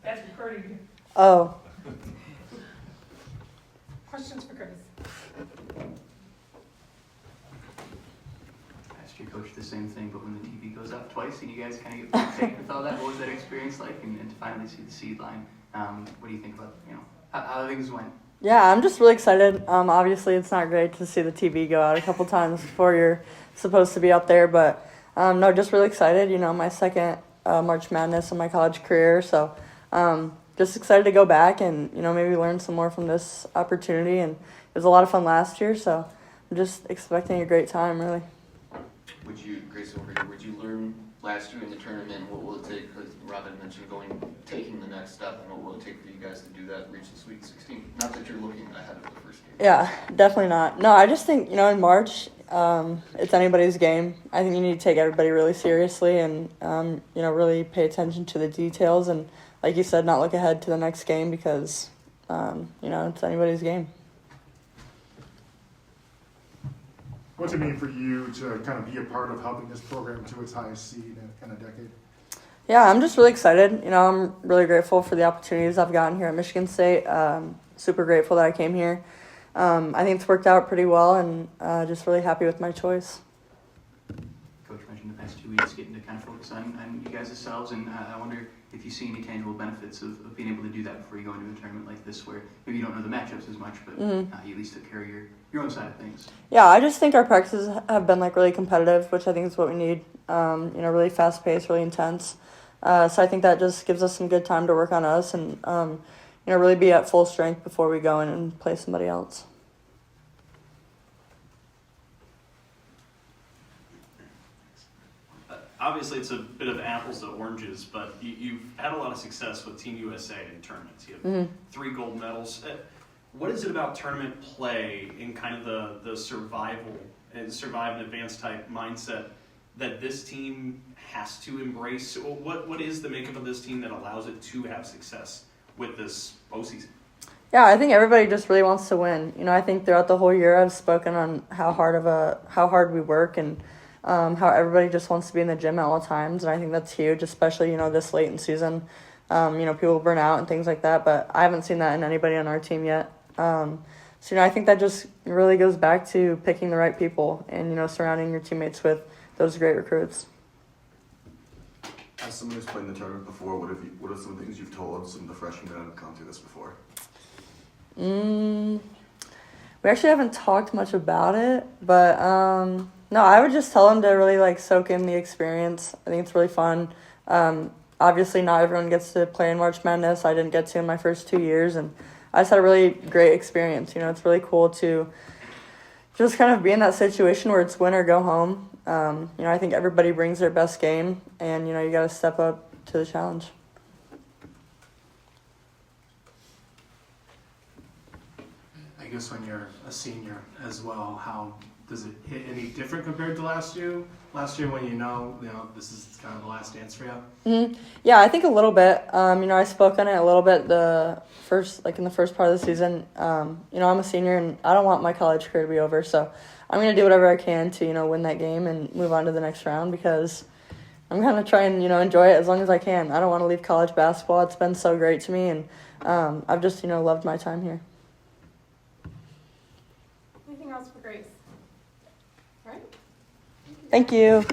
That's recording. Oh. Questions for Grace? Asked your coach the same thing, but when the TV goes up twice and you guys kind of get taken with all that, what was that experience like? And to finally see the seed line, what do you think about, how things went? Yeah, I'm just really excited. Obviously, it's not great to see the TV go out a couple times before you're supposed to be up there, but no, just really excited. My second March Madness in my college career, so just excited to go back and maybe learn some more from this opportunity. And it was a lot of fun last year, so I'm just expecting a great time, really. Grace, over here, would you learn last year in the tournament? What will it take? As Robin mentioned, taking the next step, and what will it take for you guys to do that, reach the Sweet 16? Not that you're looking ahead of the first game. Yeah, definitely not. No, I just think, in March, it's anybody's game. I think you need to take everybody really seriously and, really pay attention to the details. And like you said, not look ahead to the next game because, it's anybody's game. What's it mean for you to kind of be a part of helping this program to its highest seed in a decade? Yeah, I'm just really excited. I'm really grateful for the opportunities I've gotten here at Michigan State. Super grateful that I came here. I think it's worked out pretty well, and just really happy with my choice. Coach mentioned the past 2 weeks getting to kind of focus on you guys yourselves, and I wonder if you see any tangible benefits of being able to do that before you go into a tournament like this, where maybe you don't know the matchups as much, but you at least took care of your own side of things. Yeah, I just think our practices have been really competitive, which I think is what we need. Really fast paced, really intense. So I think that just gives us some good time to work on us and really be at full strength before we go in and play somebody else. Obviously, it's a bit of apples to oranges, but you've had a lot of success with Team USA in tournaments. You have 3 gold medals. What is it about tournament play in kind of the survival and survive and advance type mindset that this team has to embrace? What is the makeup of this team that allows it to have success with this postseason? Yeah, I think everybody just really wants to win. I think throughout the whole year I've spoken on how hard we work and how everybody just wants to be in the gym at all times, and I think that's huge, especially this late in season. People burn out and things like that, but I haven't seen that in anybody on our team yet. So I think that just really goes back to picking the right people and surrounding your teammates with those great recruits. As someone who's played in the tournament before, what are some things you've told some of the freshmen that have gone through this before? We actually haven't talked much about it, but no, I would just tell them to really soak in the experience. I think it's really fun. Obviously, not everyone gets to play in March Madness. I didn't get to in my first 2 years, and I just had a really great experience. It's really cool to just kind of be in that situation where it's win or go home. I think everybody brings their best game, and you got to step up to the challenge. I guess when you're a senior as well, how does it hit any different compared to last year? Last year when this is kind of the last dance for you? Yeah, I think a little bit. I spoke on it a little bit in the first part of the season. I'm a senior and I don't want my college career to be over, so I'm going to do whatever I can to, win that game and move on to the next round because I'm going to try and, enjoy it as long as I can. I don't want to leave college basketball. It's been so great to me, and I've just, loved my time here. Anything else for Grace? All right. Thank you.